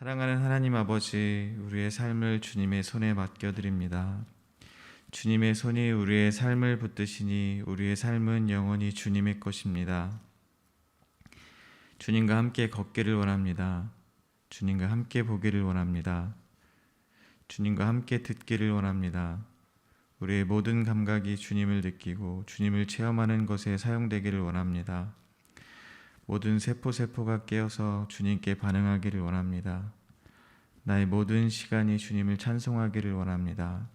사랑하는 하나님 아버지, 우리의 삶을 주님의 손에 맡겨드립니다. 주님의 손이 우리의 삶을 붙드시니 우리의 삶은 영원히 주님의 것입니다. 주님과 함께 걷기를 원합니다. 주님과 함께 보기를 원합니다. 주님과 함께 듣기를 원합니다. 우리의 모든 감각이 주님을 느끼고 주님을 체험하는 것에 사용되기를 원합니다. 모든 세포가 깨어서 주님께 반응하기를 원합니다. 나의 모든 시간이 주님을 찬송하기를 원합니다.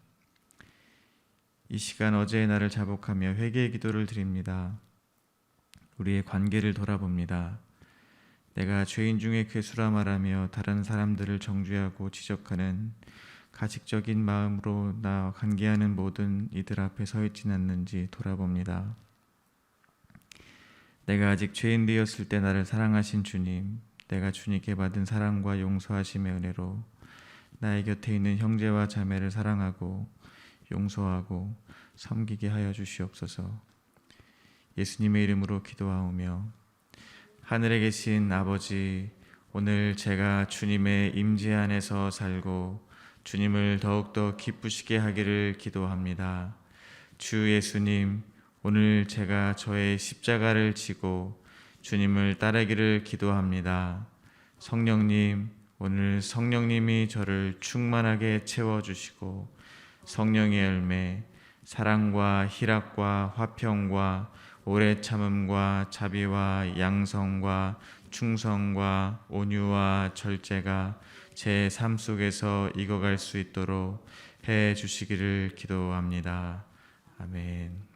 이 시간 어제의 나를 자복하며 회개의 기도를 드립니다. 우리의 관계를 돌아봅니다. 내가 죄인 중에 괴수라 말하며 다른 사람들을 정죄하고 지적하는 가식적인 마음으로 나와 관계하는 모든 이들 앞에 서 있지는 않는지 돌아봅니다. 내가 아직 죄인 되었을 때 나를 사랑하신 주님, 내가 주님께 받은 사랑과 용서하심의 은혜로 나의 곁에 있는 형제와 자매를 사랑하고 용서하고 섬기게 하여 주시옵소서. 예수님의 이름으로 기도하오며, 하늘에 계신 아버지, 오늘 제가 주님의 임재 안에서 살고 주님을 더욱더 기쁘시게 하기를 기도합니다. 주 예수님, 오늘 제가 저의 십자가를 지고 주님을 따르기를 기도합니다. 성령님, 오늘 성령님이 저를 충만하게 채워주시고 성령의 열매, 사랑과 희락과 화평과 오래 참음과 자비와 양성과 충성과 온유와 절제가 제 삶 속에서 익어갈 수 있도록 해 주시기를 기도합니다. 아멘.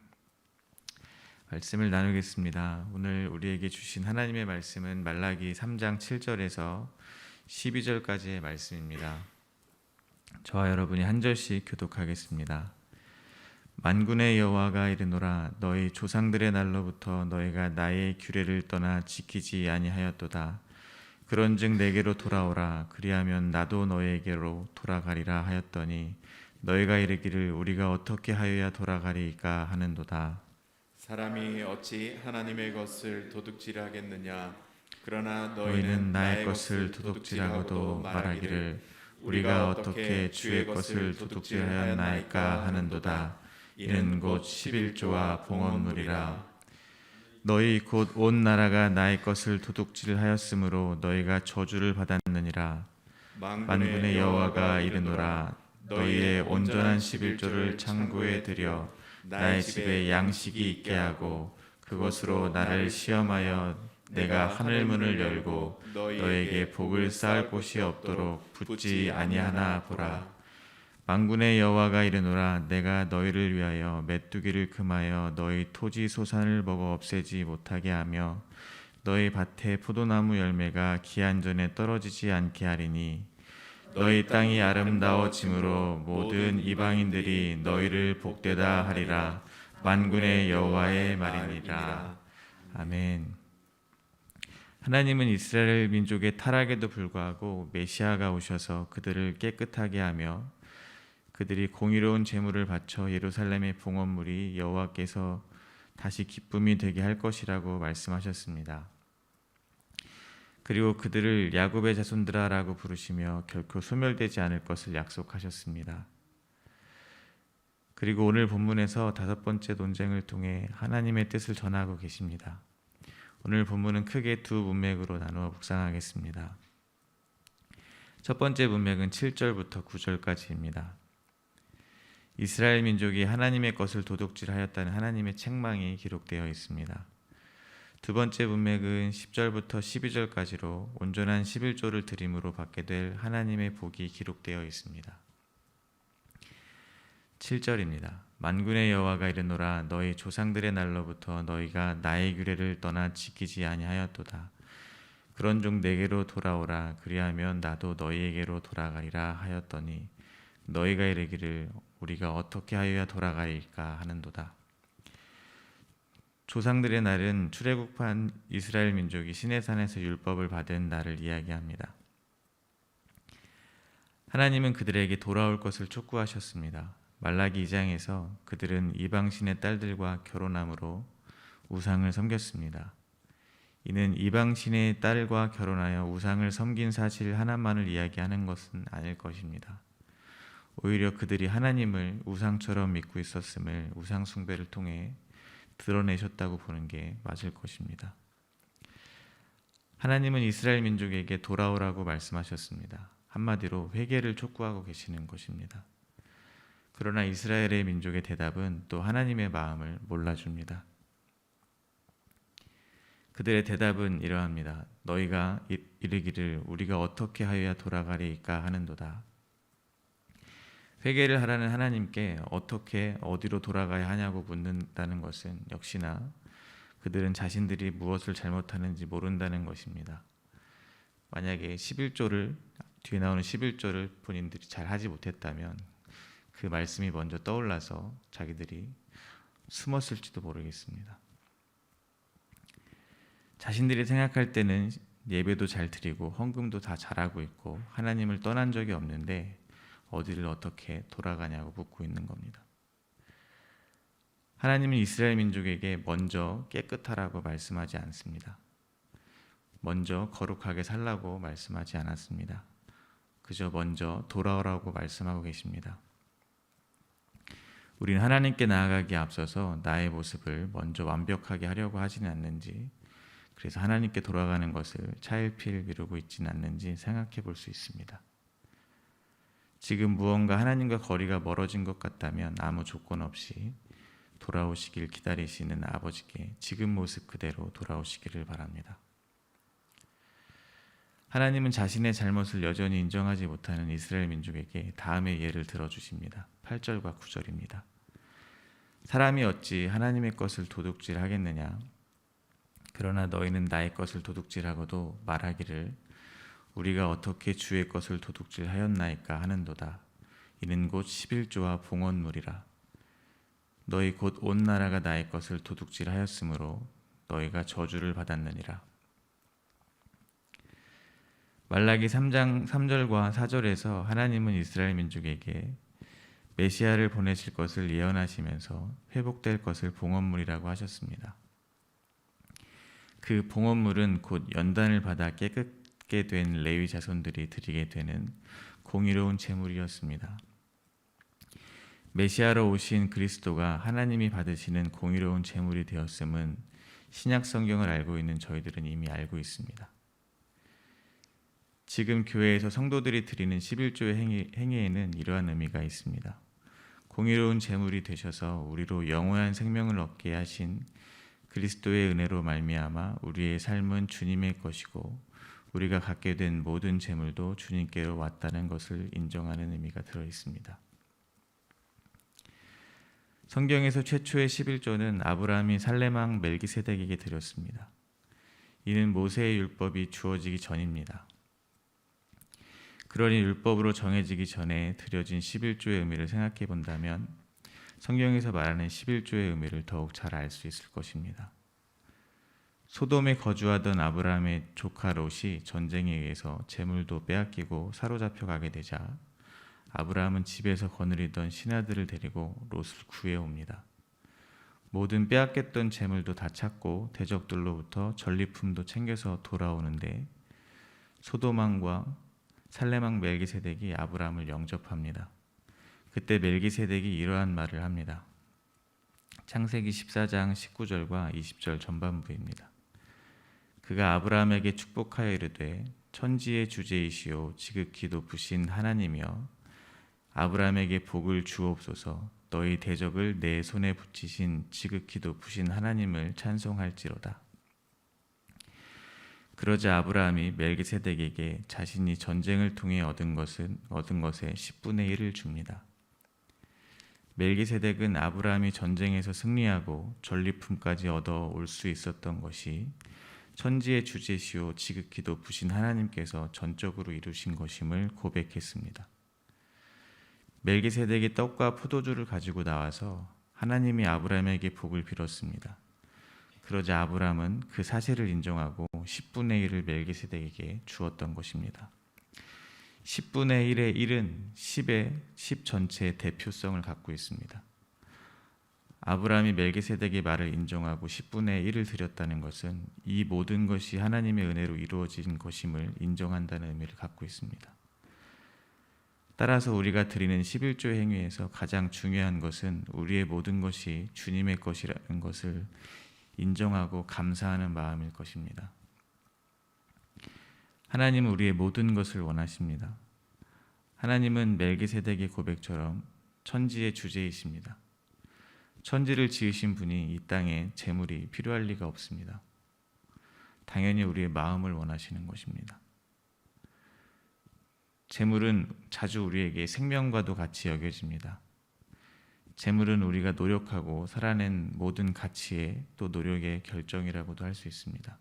말씀을 나누겠습니다. 오늘 우리에게 주신 하나님의 말씀은 말라기 3장 7절에서 12절까지의 말씀입니다. 저와 여러분이 한 절씩 교독하겠습니다. 만군의 여호와가 이르노라, 너희 조상들의 날로부터 너희가 나의 규례를 떠나 지키지 아니하였도다. 그런즉 내게로 돌아오라, 그리하면 나도 너희에게로 돌아가리라 하였더니 너희가 이르기를 우리가 어떻게 하여야 돌아가리까 하는도다. 사람이 어찌 하나님의 것을 도둑질하겠느냐? 그러나 너희는 나의 것을 도둑질하고도 말하기를 우리가 어떻게 주의 것을 도둑질하였나이까 하는도다. 이는 곧 11조와 봉헌물이라. 너희 곧 온 나라가 나의 것을 도둑질하였으므로 너희가 저주를 받았느니라. 만군의 여호와가 이르노라, 너희의 온전한 11조를 창고에 들여 나의 집에 양식이 있게 하고 그것으로 나를 시험하여 내가 하늘문을 열고 너에게 복을 쌓을 곳이 없도록 붙지 아니하나 보라. 만군의 여호와가 이르노라, 내가 너희를 위하여 메뚜기를 금하여 너희 토지 소산을 먹어 없애지 못하게 하며 너희 밭에 포도나무 열매가 기한 전에 떨어지지 않게 하리니 너희 땅이 아름다워짐으로 모든 이방인들이 너희를 복되다 하리라. 만군의 여호와의 말이니라. 아멘. 하나님은 이스라엘 민족의 타락에도 불구하고 메시아가 오셔서 그들을 깨끗하게 하며 그들이 공의로운 제물을 바쳐 예루살렘의 봉헌물이 여호와께서 다시 기쁨이 되게 할 것이라고 말씀하셨습니다. 그리고 그들을 야곱의 자손들아라고 부르시며 결코 소멸되지 않을 것을 약속하셨습니다. 그리고 오늘 본문에서 5번째 논쟁을 통해 하나님의 뜻을 전하고 계십니다. 오늘 본문은 크게 두 문맥으로 나누어 묵상하겠습니다. 첫 번째 문맥은 7절부터 9절까지입니다. 이스라엘 민족이 하나님의 것을 도둑질하였다는 하나님의 책망이 기록되어 있습니다. 두 번째 문맥은 10절부터 12절까지로 온전한 11조를 드림으로 받게 될 하나님의 복이 기록되어 있습니다. 7절입니다. 만군의 여호와가 이르노라, 너희 조상들의 날로부터 너희가 나의 규례를 떠나 지키지 아니하였도다. 그런즉 내게로 돌아오라, 그리하면 나도 너희에게로 돌아가리라 하였더니 너희가 이르기를 우리가 어떻게 하여야 돌아가리까 하는도다. 조상들의 날은 출애굽한 이스라엘 민족이 시내산에서 율법을 받은 날을 이야기합니다. 하나님은 그들에게 돌아올 것을 촉구하셨습니다. 말라기 2장에서 그들은 이방신의 딸들과 결혼함으로 우상을 섬겼습니다. 이는 이방신의 딸과 결혼하여 우상을 섬긴 사실 하나만을 이야기하는 것은 아닐 것입니다. 오히려 그들이 하나님을 우상처럼 믿고 있었음을 우상 숭배를 통해 드러내셨다고 보는 게 맞을 것입니다. 하나님은 이스라엘 민족에게 돌아오라고 말씀하셨습니다. 한마디로 회개를 촉구하고 계시는 것입니다. 그러나 이스라엘의 민족의 대답은 또 하나님의 마음을 몰라줍니다. 그들의 대답은 이러합니다. 너희가 이르기를 우리가 어떻게 하여야 돌아가리이까 하는도다. 회개를 하라는 하나님께 어떻게 어디로 돌아가야 하냐고 묻는다는 것은 역시나 그들은 자신들이 무엇을 잘못하는지 모른다는 것입니다. 만약에 11조를 뒤에 나오는 11조를 본인들이 잘 하지 못했다면 그 말씀이 먼저 떠올라서 자기들이 숨었을지도 모르겠습니다. 자신들이 생각할 때는 예배도 잘 드리고 헌금도 다 잘하고 있고 하나님을 떠난 적이 없는데 어디를 어떻게 돌아가냐고 묻고 있는 겁니다. 하나님은 이스라엘 민족에게 먼저 깨끗하라고 말씀하지 않습니다. 먼저 거룩하게 살라고 말씀하지 않았습니다. 그저 먼저 돌아오라고 말씀하고 계십니다. 우리는 하나님께 나아가기에 앞서서 나의 모습을 먼저 완벽하게 하려고 하지는 않는지, 그래서 하나님께 돌아가는 것을 차일피일 미루고 있지는 않는지 생각해 볼 수 있습니다. 지금 무언가 하나님과 거리가 멀어진 것 같다면 아무 조건 없이 돌아오시길 기다리시는 아버지께 지금 모습 그대로 돌아오시기를 바랍니다. 하나님은 자신의 잘못을 여전히 인정하지 못하는 이스라엘 민족에게 다음의 예를 들어주십니다. 8절과 9절입니다. 사람이 어찌 하나님의 것을 도둑질하겠느냐? 그러나 너희는 나의 것을 도둑질하고도 말하기를 우리가 어떻게 주의 것을 도둑질하였나이까 하는도다. 이는 곧 11조와 봉헌물이라. 너희 곧 온 나라가 나의 것을 도둑질하였으므로 너희가 저주를 받았느니라. 말라기 3장 3절과 4절에서 하나님은 이스라엘 민족에게 메시아를 보내실 것을 예언하시면서 회복될 것을 봉헌물이라고 하셨습니다. 그 봉헌물은 곧 연단을 받아 깨끗게 된 레위 자손들이 드리게 되는 공의로운 제물이었습니다. 메시아로 오신 그리스도가 하나님이 받으시는 공의로운 제물이 되었음은 신약 성경을 알고 있는 저희들은 이미 알고 있습니다. 지금 교회에서 성도들이 드리는 11조의 행위에는 이러한 의미가 있습니다. 공의로운 제물이 되셔서 우리로 영원한 생명을 얻게 하신 그리스도의 은혜로 말미암아 우리의 삶은 주님의 것이고 우리가 갖게 된 모든 제물도 주님께로 왔다는 것을 인정하는 의미가 들어 있습니다. 성경에서 최초의 11조는 아브라함이 살레망 멜기세덱에게 드렸습니다. 이는 모세의 율법이 주어지기 전입니다. 그러니 율법으로 정해지기 전에 드려진 11조의 의미를 생각해 본다면 성경에서 말하는 11조의 의미를 더욱 잘 알 수 있을 것입니다. 소돔에 거주하던 아브라함의 조카 롯이 전쟁에 의해서 재물도 빼앗기고 사로잡혀 가게 되자 아브라함은 집에서 거느리던 신하들을 데리고 롯을 구해옵니다. 모든 빼앗겼던 재물도 다 찾고 대적들로부터 전리품도 챙겨서 돌아오는데 소돔 왕과 살레망 멜기세덱이 아브라함을 영접합니다. 그때 멜기세덱이 이러한 말을 합니다. 창세기 14장 19절과 20절 전반부입니다. 그가 아브라함에게 축복하여 이르되 천지의 주제이시오 지극히 높으신 하나님이여 아브라함에게 복을 주옵소서. 너희 대적을 내 손에 붙이신 지극히 높으신 하나님을 찬송할지로다. 그러자 아브라함이 멜기세덱에게 자신이 전쟁을 통해 얻은 것의 10분의 1을 줍니다. 멜기세덱은 아브라함이 전쟁에서 승리하고 전리품까지 얻어 올 수 있었던 것이 천지의 주제시오 지극히 높으신 하나님께서 전적으로 이루신 것임을 고백했습니다. 멜기세덱이 떡과 포도주를 가지고 나와서 하나님이 아브라함에게 복을 빌었습니다. 그러자 아브라함은 그 사실을 인정하고 10분의 1을 멜기세덱에게 주었던 것입니다. 10분의 1의 1은 10의 10 전체의 대표성을 갖고 있습니다. 아브라함이 멜기세덱의 말을 인정하고 10분의 1을 드렸다는 것은 이 모든 것이 하나님의 은혜로 이루어진 것임을 인정한다는 의미를 갖고 있습니다. 따라서 우리가 드리는 11조 행위에서 가장 중요한 것은 우리의 모든 것이 주님의 것이라는 것을 인정하고 감사하는 마음일 것입니다. 하나님은 우리의 모든 것을 원하십니다. 하나님은 멜기세덱의 고백처럼 천지의 주제이십니다. 천지를 지으신 분이 이 땅에 재물이 필요할 리가 없습니다. 당연히 우리의 마음을 원하시는 것입니다. 재물은 자주 우리에게 생명과도 같이 여겨집니다. 재물은 우리가 노력하고 살아낸 모든 가치의 또 노력의 결정이라고도 할 수 있습니다.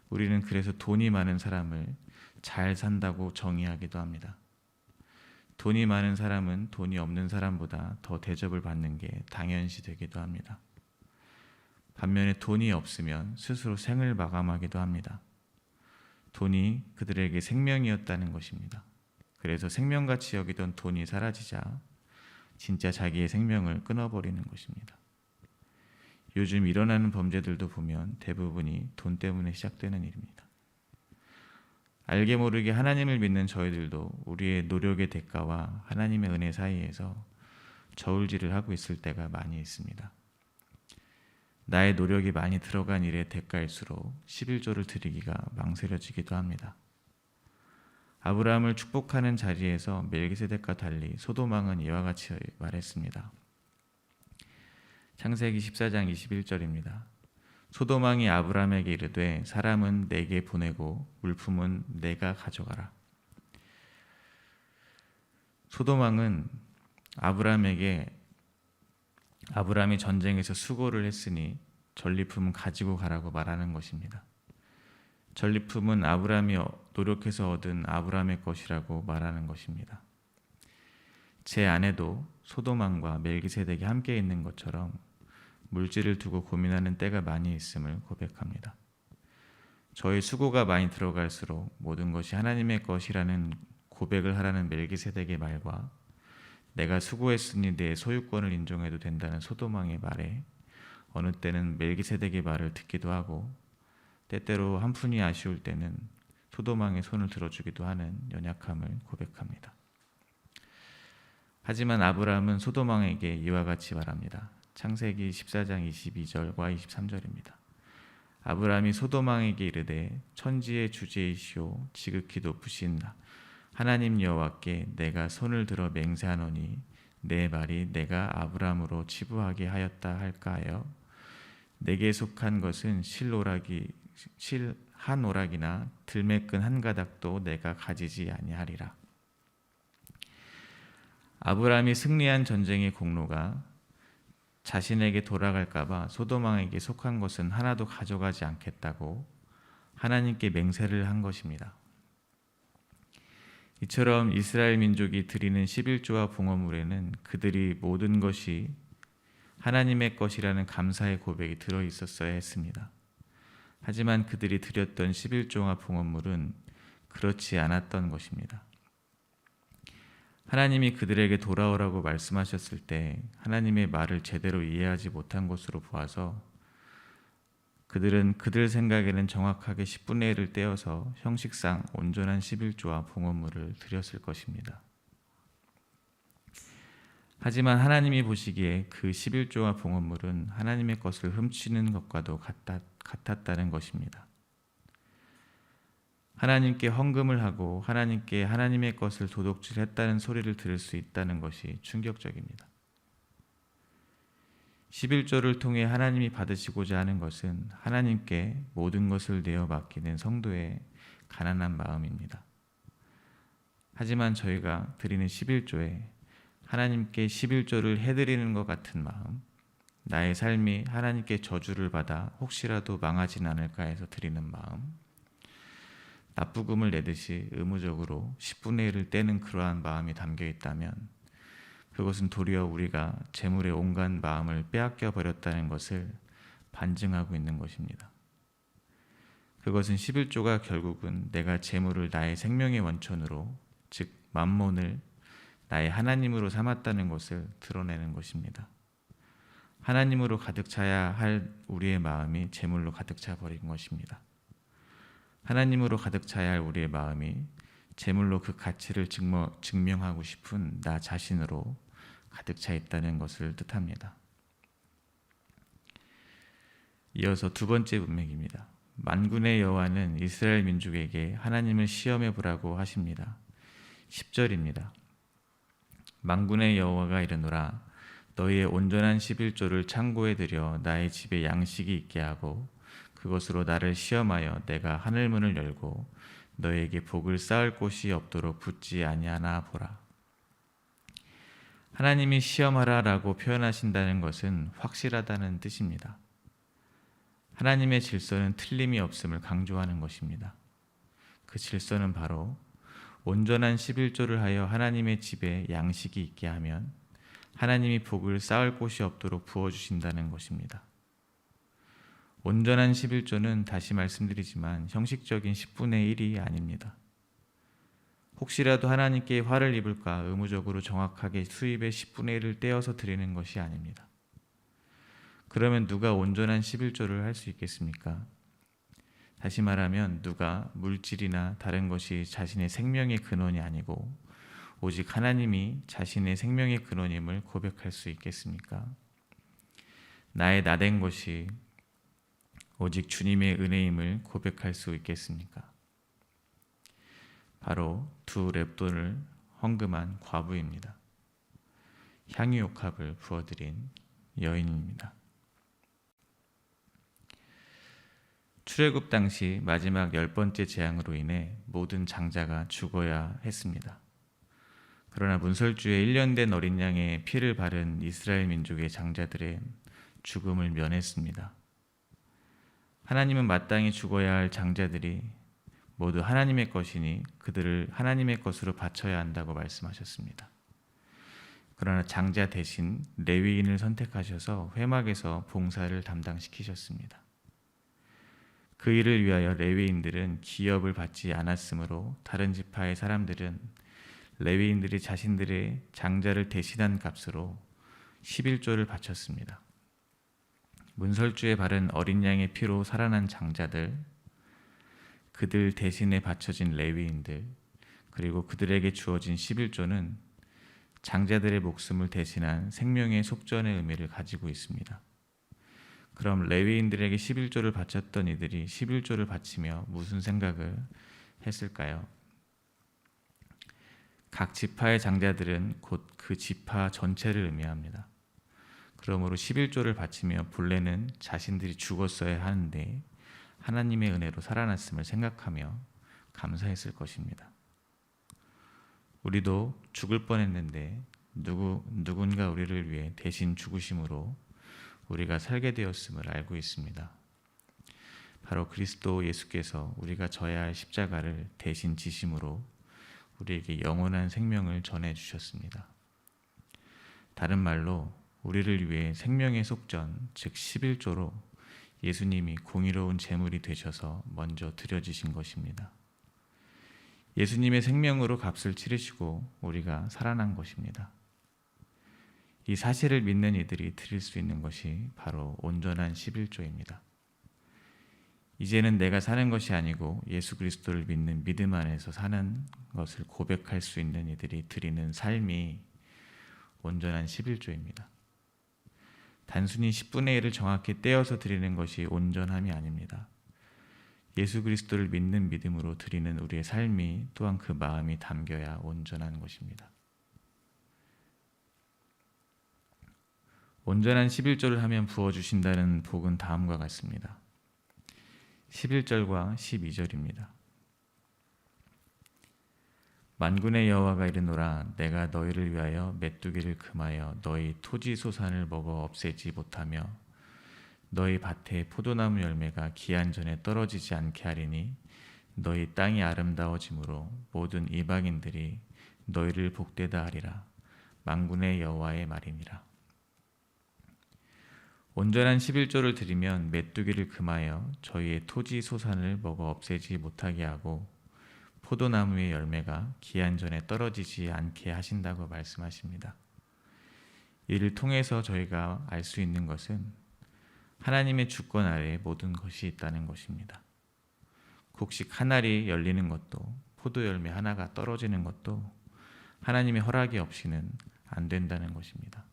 우리는 그래서 돈이 많은 사람을 잘 산다고 정의하기도 합니다. 돈이 많은 사람은 돈이 없는 사람보다 더 대접을 받는 게 당연시 되기도 합니다. 반면에 돈이 없으면 스스로 생을 마감하기도 합니다. 돈이 그들에게 생명이었다는 것입니다. 그래서 생명같이 여기던 돈이 사라지자 진짜 자기의 생명을 끊어버리는 것입니다. 요즘 일어나는 범죄들도 보면 대부분이 돈 때문에 시작되는 일입니다. 알게 모르게 하나님을 믿는 저희들도 우리의 노력의 대가와 하나님의 은혜 사이에서 저울질을 하고 있을 때가 많이 있습니다. 나의 노력이 많이 들어간 일의 대가일수록 11조를 드리기가 망설여지기도 합니다. 아브라함을 축복하는 자리에서 멜기세덱과 달리 소돔왕은 이와 같이 말했습니다. 창세기 14장 21절입니다. 소돔왕이 아브라함에게 이르되 사람은 내게 보내고 물품은 내가 가져가라. 소돔왕은 아브라함이 전쟁에서 수고를 했으니 전리품은 가지고 가라고 말하는 것입니다. 전리품은 아브라함이 노력해서 얻은 아브라함의 것이라고 말하는 것입니다. 제 아내도 소돔왕과 멜기세덱이 함께 있는 것처럼 물질을 두고 고민하는 때가 많이 있음을 고백합니다. 저의 수고가 많이 들어갈수록 모든 것이 하나님의 것이라는 고백을 하라는 멜기세덱의 말과 내가 수고했으니 내 소유권을 인정해도 된다는 소돔왕의 말에 어느 때는 멜기세덱의 말을 듣기도 하고 때때로 한푼이 아쉬울 때는 소돔왕의 손을 들어주기도 하는 연약함을 고백합니다. 하지만 아브라함은 소돔왕에게 이와 같이 말합니다. 창세기 14장 22절과 23절입니다. 아브라함이 소돔왕에게 이르되 천지의 주제이시오 지극히 높으신 하나님 여호와께 내가 손을 들어 맹세하노니 내 말이 내가 아브라함으로 치부하게 하였다 할까 하여 내게 속한 것은 한 오락이나 들매끈 한 가닥도 내가 가지지 아니하리라. 아브라함이 승리한 전쟁의 공로가 자신에게 돌아갈까 봐 소돔왕에게 속한 것은 하나도 가져가지 않겠다고 하나님께 맹세를 한 것입니다. 이처럼 이스라엘 민족이 드리는 11조와 봉헌물에는 그들이 모든 것이 하나님의 것이라는 감사의 고백이 들어 있었어야 했습니다. 하지만 그들이 드렸던 11조와 봉헌물은 그렇지 않았던 것입니다. 하나님이 그들에게 돌아오라고 말씀하셨을 때 하나님의 말을 제대로 이해하지 못한 것으로 보아서 그들은 그들 생각에는 정확하게 10분의 1을 떼어서 형식상 온전한 11조와 봉헌물을 드렸을 것입니다. 하지만 하나님이 보시기에 그 11조와 봉헌물은 하나님의 것을 훔치는 것과도 같았다는 것입니다. 하나님께 헌금을 하고 하나님께 하나님의 것을 도둑질했다는 소리를 들을 수 있다는 것이 충격적입니다. 11조를 통해 하나님이 받으시고자 하는 것은 하나님께 모든 것을 내어 맡기는 성도의 가난한 마음입니다. 하지만 저희가 드리는 11조에 하나님께 11조를 해드리는 것 같은 마음, 나의 삶이 하나님께 저주를 받아 혹시라도 망하진 않을까 해서 드리는 마음, 납부금을 내듯이 의무적으로 10분의 1을 떼는 그러한 마음이 담겨 있다면 그것은 도리어 우리가 재물의 온갖 마음을 빼앗겨 버렸다는 것을 반증하고 있는 것입니다. 그것은 11조가 결국은 내가 재물을 나의 생명의 원천으로, 즉 만몬을 나의 하나님으로 삼았다는 것을 드러내는 것입니다. 하나님으로 가득 차야 할 우리의 마음이 재물로 가득 차 버린 것입니다. 하나님으로 가득 차야 할 우리의 마음이 재물로 그 가치를 증명하고 싶은 나 자신으로 가득 차 있다는 것을 뜻합니다. 이어서 두 번째 문맥입니다. 만군의 여호와는 이스라엘 민족에게 하나님을 시험해 보라고 하십니다. 10절입니다. 만군의 여호와가 이르노라 너희의 온전한 11조를 창고에 들여 나의 집에 양식이 있게 하고 그것으로 나를 시험하여 내가 하늘문을 열고 너희에게 복을 쌓을 곳이 없도록 붙지 아니하나 보라. 하나님이 시험하라라고 표현하신다는 것은 확실하다는 뜻입니다. 하나님의 질서는 틀림이 없음을 강조하는 것입니다. 그 질서는 바로 온전한 11조를 하여 하나님의 집에 양식이 있게 하면 하나님이 복을 쌓을 곳이 없도록 부어주신다는 것입니다. 온전한 11조는 다시 말씀드리지만 형식적인 10분의 1이 아닙니다. 혹시라도 하나님께 화를 입을까 의무적으로 정확하게 수입의 10분의 1을 떼어서 드리는 것이 아닙니다. 그러면 누가 온전한 11조를 할 수 있겠습니까? 다시 말하면 누가 물질이나 다른 것이 자신의 생명의 근원이 아니고 오직 하나님이 자신의 생명의 근원임을 고백할 수 있겠습니까? 나의 나된 것이 오직 주님의 은혜임을 고백할 수 있겠습니까? 바로 두 렙돈을 헌금한 과부입니다. 향유옥합을 부어드린 여인입니다. 출애굽 당시 마지막 10번째 재앙으로 인해 모든 장자가 죽어야 했습니다. 그러나 문설주에 1년 된 어린 양의 피를 바른 이스라엘 민족의 장자들의 죽음을 면했습니다. 하나님은 마땅히 죽어야 할 장자들이 모두 하나님의 것이니 그들을 하나님의 것으로 바쳐야 한다고 말씀하셨습니다. 그러나 장자 대신 레위인을 선택하셔서 회막에서 봉사를 담당시키셨습니다. 그 일을 위하여 레위인들은 기업을 받지 않았으므로 다른 지파의 사람들은 레위인들이 자신들의 장자를 대신한 값으로 11조를 바쳤습니다. 문설주에 바른 어린 양의 피로 살아난 장자들, 그들 대신에 바쳐진 레위인들, 그리고 그들에게 주어진 11조는 장자들의 목숨을 대신한 생명의 속전의 의미를 가지고 있습니다. 그럼 레위인들에게 11조를 바쳤던 이들이 11조를 바치며 무슨 생각을 했을까요? 각 지파의 장자들은 곧 그 지파 전체를 의미합니다. 그러므로 11조를 바치며 본래는 자신들이 죽었어야 하는데 하나님의 은혜로 살아났음을 생각하며 감사했을 것입니다. 우리도 죽을 뻔했는데 누군가 우리를 위해 대신 죽으심으로 우리가 살게 되었음을 알고 있습니다. 바로 그리스도 예수께서 우리가 져야 할 십자가를 대신 지심으로 우리에게 영원한 생명을 전해주셨습니다. 다른 말로 우리를 위해 생명의 속전, 즉 11조로 예수님이 공의로운 제물이 되셔서 먼저 드려지신 것입니다. 예수님의 생명으로 값을 치르시고 우리가 살아난 것입니다. 이 사실을 믿는 이들이 드릴 수 있는 것이 바로 온전한 11조입니다. 이제는 내가 사는 것이 아니고 예수 그리스도를 믿는 믿음 안에서 사는 것을 고백할 수 있는 이들이 드리는 삶이 온전한 11조입니다. 단순히 10분의 1을 정확히 떼어서 드리는 것이 온전함이 아닙니다. 예수 그리스도를 믿는 믿음으로 드리는 우리의 삶이 또한 그 마음이 담겨야 온전한 것입니다. 온전한 11조를 하면 부어주신다는 복은 다음과 같습니다. 11절과 12절입니다. 만군의 여호와가 이르노라 내가 너희를 위하여 메뚜기를 금하여 너희 토지 소산을 먹어 없애지 못하며 너희 밭에 포도나무 열매가 기한 전에 떨어지지 않게 하리니 너희 땅이 아름다워짐으로 모든 이방인들이 너희를 복되다 하리라. 만군의 여호와의 말이니라. 온전한 11조를 드리면 메뚜기를 금하여 저희의 토지 소산을 먹어 없애지 못하게 하고 포도나무의 열매가 기한 전에 떨어지지 않게 하신다고 말씀하십니다. 이를 통해서 저희가 알 수 있는 것은 하나님의 주권 아래에 모든 것이 있다는 것입니다. 곡식 한 알이 열리는 것도 포도 열매 하나가 떨어지는 것도 하나님의 허락이 없이는 안 된다는 것입니다.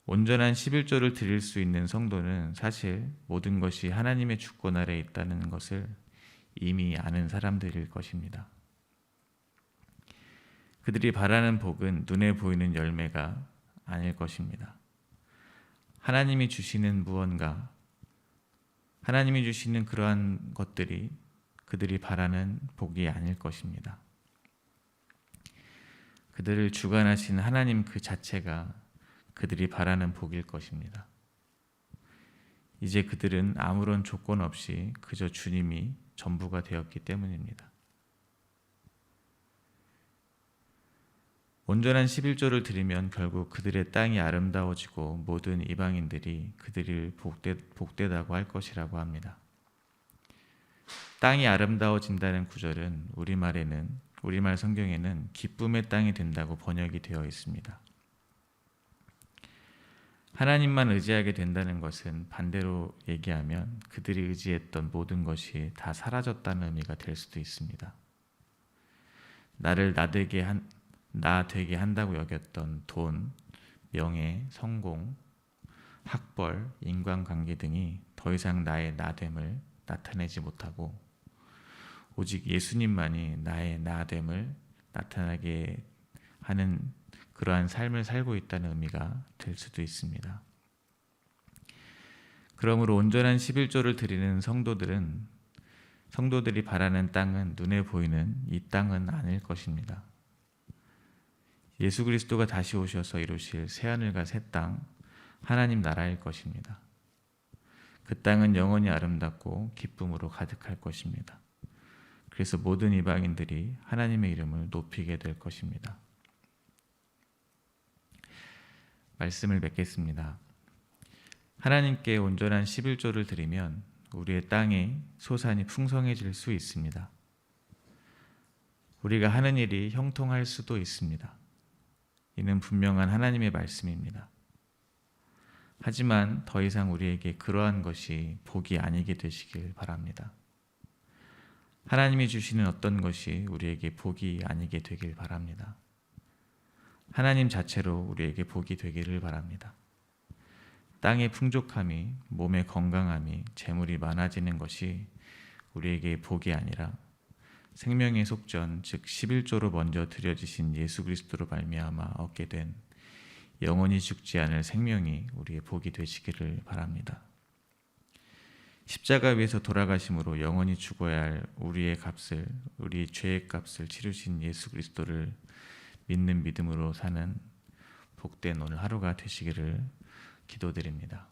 온전한 11조를 드릴 수 있는 성도는 사실 모든 것이 하나님의 주권 아래에 있다는 것을 이미 아는 사람들일 것입니다. 그들이 바라는 복은 눈에 보이는 열매가 아닐 것입니다. 하나님이 주시는 무언가, 하나님이 주시는 그러한 것들이 그들이 바라는 복이 아닐 것입니다. 그들을 주관하신 하나님 그 자체가 그들이 바라는 복일 것입니다. 이제 그들은 아무런 조건 없이 그저 주님이 전부가 되었기 때문입니다. 온전한 11조를 드리면 결국 그들의 땅이 아름다워지고 모든 이방인들이 그들을 복되다고 할 것이라고 합니다. 땅이 아름다워진다는 구절은 우리말 성경에는 기쁨의 땅이 된다고 번역이 되어 있습니다. 하나님만 의지하게 된다는 것은 반대로 얘기하면 그들이 의지했던 모든 것이 다 사라졌다는 의미가 될 수도 있습니다. 나를 나 되게 한다고 여겼던 돈, 명예, 성공, 학벌, 인간관계 등이 더 이상 나의 나됨을 나타내지 못하고 오직 예수님만이 나의 나됨을 나타나게 하는 그러한 삶을 살고 있다는 의미가 될 수도 있습니다. 그러므로 온전한 11조를 드리는 성도들이 바라는 땅은 눈에 보이는 이 땅은 아닐 것입니다. 예수 그리스도가 다시 오셔서 이루실 새하늘과 새 땅, 하나님 나라일 것입니다. 그 땅은 영원히 아름답고 기쁨으로 가득할 것입니다. 그래서 모든 이방인들이 하나님의 이름을 높이게 될 것입니다. 말씀을 맺겠습니다. 하나님께 온전한 11조를 드리면 우리의 땅에 소산이 풍성해질 수 있습니다. 우리가 하는 일이 형통할 수도 있습니다. 이는 분명한 하나님의 말씀입니다. 하지만 더 이상 우리에게 그러한 것이 복이 아니게 되시길 바랍니다. 하나님이 주시는 어떤 것이 우리에게 복이 아니게 되길 바랍니다. 하나님 자체로 우리에게 복이 되기를 바랍니다. 땅의 풍족함이, 몸의 건강함이, 재물이 많아지는 것이 우리에게 복이 아니라 생명의 속전, 즉 11조로 먼저 드려지신 예수 그리스도로 말미암아 얻게 된 영원히 죽지 않을 생명이 우리의 복이 되시기를 바랍니다. 십자가 위에서 돌아가심으로 영원히 죽어야 할 우리의 죄의 값을 치르신 예수 그리스도를 믿는 믿음으로 사는 복된 오늘 하루가 되시기를 기도드립니다.